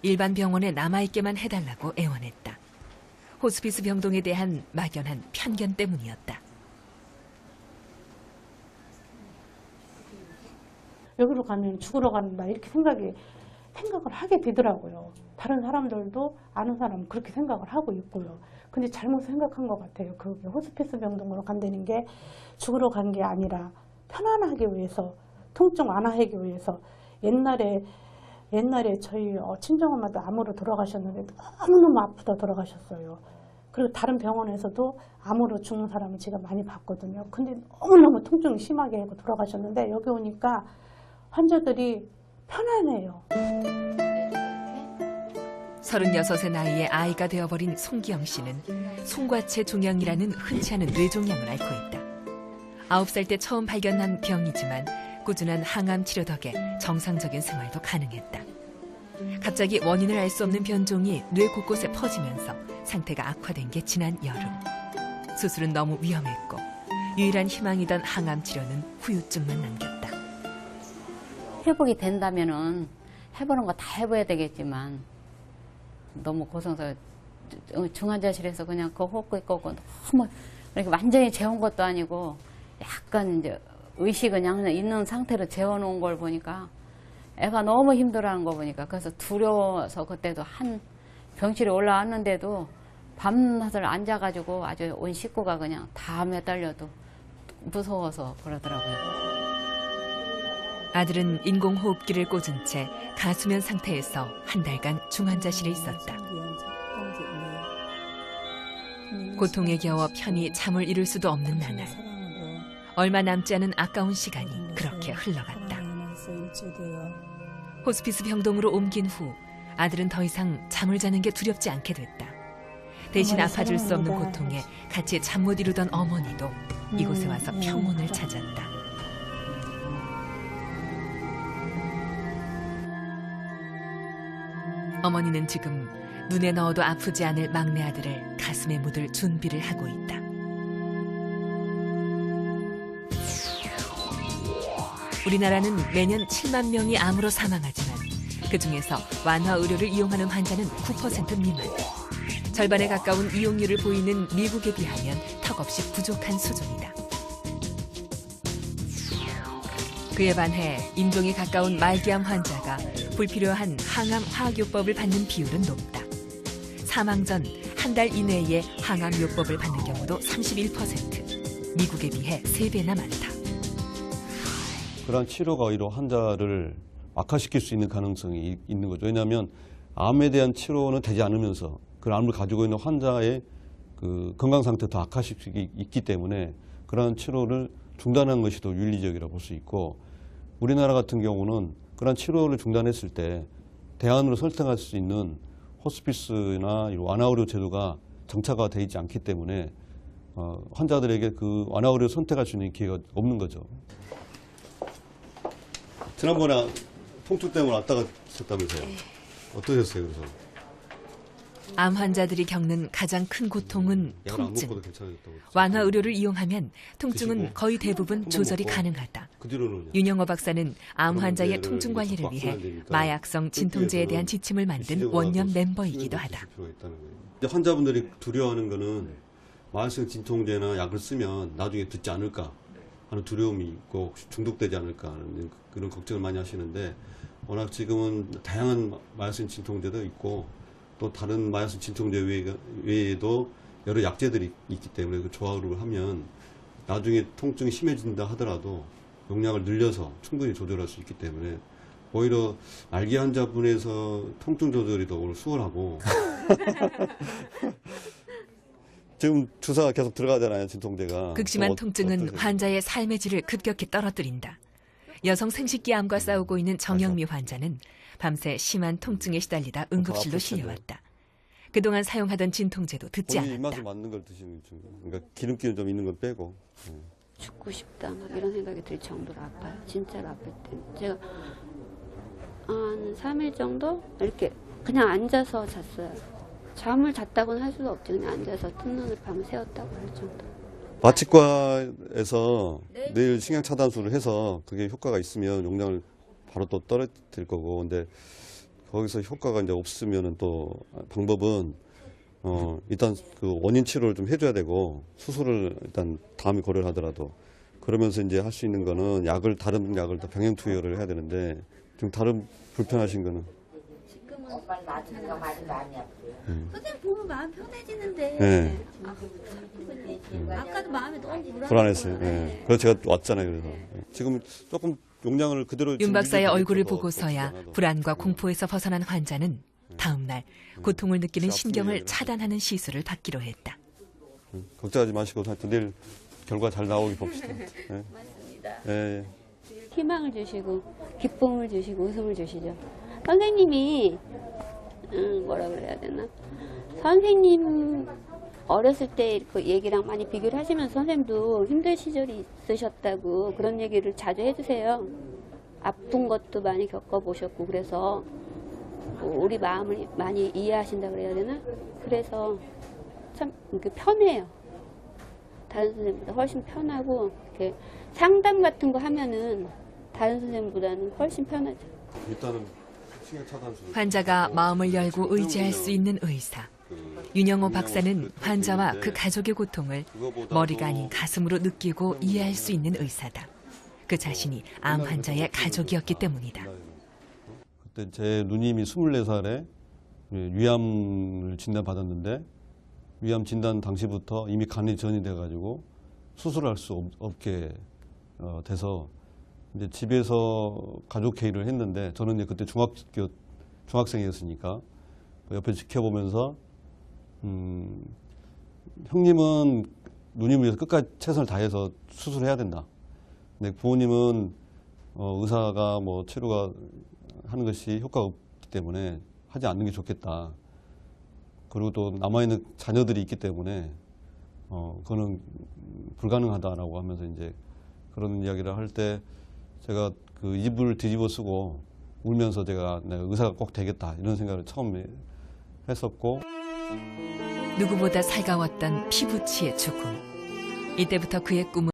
일반 병원에 남아있게만 해달라고 애원했다. 호스피스 병동에 대한 막연한 편견 때문이었다. 여기로 가면 죽으러 간다 이렇게 생각을 하게 되더라고요. 다른 사람들도 아는 사람은 그렇게 생각을 하고 있고요. 근데 잘못 생각한 것 같아요. 그게 호스피스 병동으로 간다는 게 죽으러 간 게 아니라 편안하기 위해서, 통증 완화하기 위해서. 옛날에 저희 친정엄마도 암으로 돌아가셨는데 너무너무 아프다 돌아가셨어요. 그리고 다른 병원에서도 암으로 죽는 사람을 제가 많이 봤거든요. 근데 너무너무 통증이 심하게 하고 돌아가셨는데 여기 오니까 환자들이 편안해요. 36의 나이에 아이가 되어버린 송기영 씨는 송과체 종양이라는 흔치 않은 뇌종양을 앓고 있다. 9살 때 처음 발견한 병이지만 꾸준한 항암 치료 덕에 정상적인 생활도 가능했다. 갑자기 원인을 알 수 없는 변종이 뇌 곳곳에 퍼지면서 상태가 악화된 게 지난 여름. 수술은 너무 위험했고 유일한 희망이던 항암 치료는 후유증만 남겼다. 회복이 된다면은 해보는 거 다 해봐야 되겠지만 너무 고생서 중환자실에서 그냥 그 헛고 있고 너무 이렇게 완전히 재운 것도 아니고 약간 이제 의식은 그냥 있는 상태로 재워놓은 걸 보니까 애가 너무 힘들어하는 거 보니까 그래서 두려워서 그때도 한 병실에 올라왔는데도 밤낮을 앉아가지고 아주 온 식구가 그냥 다 매달려도 무서워서 그러더라고요. 아들은 인공호흡기를 꽂은 채 가수면 상태에서 한 달간 중환자실에 있었다. 고통에 겨워 편히 잠을 이룰 수도 없는 나날. 얼마 남지 않은 아까운 시간이 그렇게 흘러갔다. 호스피스 병동으로 옮긴 후 아들은 더 이상 잠을 자는 게 두렵지 않게 됐다. 대신 아파줄 수 없는 고통에 같이 잠 못 이루던 어머니도 이곳에 와서 평온을 찾았다. 어머니는 지금 눈에 넣어도 아프지 않을 막내 아들을 가슴에 묻을 준비를 하고 있다. 우리나라는 매년 7만 명이 암으로 사망하지만 그중에서 완화 의료를 이용하는 환자는 9% 미만. 절반에 가까운 이용률을 보이는 미국에 비하면 턱없이 부족한 수준이다. 그에 반해 임종에 가까운 말기암 환자가 불필요한 항암 화학요법을 받는 비율은 높다. 사망 전 한 달 이내에 항암요법을 받는 경우도 31%, 미국에 비해 3배나 많다. 그러한 치료가 오히려 환자를 악화시킬 수 있는 가능성이 있는 거죠. 왜냐하면 암에 대한 치료는 되지 않으면서 그 암을 가지고 있는 환자의 그 건강 상태도 더 악화시키기 있기 때문에 그러한 치료를 중단하는 것이 더 윤리적이라고 볼 수 있고, 우리나라 같은 경우는 그러한 치료를 중단했을 때 대안으로 선택할 수 있는 호스피스나 완화의료 제도가 정착화 되어 있지 않기 때문에 환자들에게 그 완화의료 선택할 수 있는 기회가 없는 거죠. 지난번에 통증 때문에 왔다 갔었다면서요? 어떠셨어요, 그래서? 암 환자들이 겪는 가장 큰 고통은 통증. 완화 의료를 이용하면 통증은 거의 대부분 조절이 가능하다. 윤영호 박사는 암 환자의 통증 관리를 위해 마약성 진통제에 대한 지침을 만든 원년 멤버이기도 하다. 환자분들이 두려워하는 거는 마약성 진통제나 약을 쓰면 나중에 듣지 않을까 하는 두려움이 있고 중독되지 않을까 하는 그런 걱정을 많이 하시는데, 워낙 지금은 다양한 마약성 진통제도 있고 또 다른 마약성 진통제 외에도 여러 약제들이 있기 때문에 그 조합을 하면 나중에 통증이 심해진다 하더라도 용량을 늘려서 충분히 조절할 수 있기 때문에 오히려 말기 환자분에서 통증 조절이 더 수월하고 지금 주사가 계속 들어가잖아요, 진통제가. 극심한 통증은 환자의 삶의 질을 급격히 떨어뜨린다. 여성 생식기암과 싸우고 있는 정영미 환자는 밤새 심한 통증에 시달리다 응급실로 실려왔다. 그동안 사용하던 진통제도 듣지 않았다. 입맛에 맞는 걸 드시는 중. 그러니까 기름기는 좀 있는 건 빼고. 죽고 싶다 막 이런 생각이 들 정도로 아파요. 진짜로 아플 때. 제가 한 3일 정도 이렇게 그냥 앉아서 잤어요. 잠을 잤다고는 할 수가 없죠. 그냥 앉아서 뜬 눈을 밤 새웠다고 할 정도. 마취과에서 내일 식량 차단술을 해서 그게 효과가 있으면 용량을 바로 또 떨어뜨릴 거고, 근데 거기서 효과가 이제 없으면은 또 방법은 일단 그 원인 치료를 좀 해줘야 되고 수술을 일단 다음에 고려를 하더라도 그러면서 이제 할 수 있는 거는 다른 약을 다 병행 투여를 해야 되는데 좀 다른 불편하신 거는 선생님 보면 마음 편해지는데 네. 아까도 마음이 너무 불안했어요. 예. 그래서 제가 왔잖아요. 그래서 지금 조금 용량을 그대로 윤 박사의 지금 얼굴을 유지되고 보고서야 있어도 불안과 공포에서 벗어난 환자는 다음 날 고통을 느끼는 신경을 차단하는 시술을 받기로 했다. 걱정하지 마시고 하여튼 내일 결과 잘 나오기 봅시다. 예. 맞습니다. 예. 희망을 주시고 기쁨을 주시고 웃음을 주시죠. 선생님이 뭐라 그래야 되나? 선생님 어렸을 때 그 얘기랑 많이 비교를 하시면서 선생님도 힘든 시절이 있으셨다고 그런 얘기를 자주 해주세요. 아픈 것도 많이 겪어보셨고 그래서 우리 마음을 많이 이해하신다 그래야 되나? 그래서 참 편해요. 다른 선생님보다 훨씬 편하고 이렇게 상담 같은 거 하면은 다른 선생님보다는 훨씬 편하죠. 일단은 신경 차단술. 환자가 마음을 열고 의지할 수 있는 의사. 윤영호 박사는 환자와 그 가족의 고통을 머리가 아닌 가슴으로 느끼고 이해할 수 있는 의사다. 그 자신이 암 환자의 가족이었기 때문이다. 그때 제 누님이 24살에 위암을 진단받았는데 위암 진단 당시부터 이미 간이 전이 돼가지고 수술할 수 없게 돼서 이제 집에서 가족 회의를 했는데 저는 이제 그때 중학생이었으니까 옆에 지켜보면서 형님은 누님을 위해서 끝까지 최선을 다해서 수술해야 된다. 근데 부모님은 의사가 뭐 치료가 하는 것이 효과가 없기 때문에 하지 않는 게 좋겠다. 그리고 또 남아있는 자녀들이 있기 때문에 그거는 불가능하다라고 하면서 이제 그런 이야기를 할 때 제가 그 이불을 뒤집어 쓰고 울면서 내가 의사가 꼭 되겠다 이런 생각을 처음에 했었고 누구보다 살가웠던 피부치의 죽음. 이때부터 그의 꿈은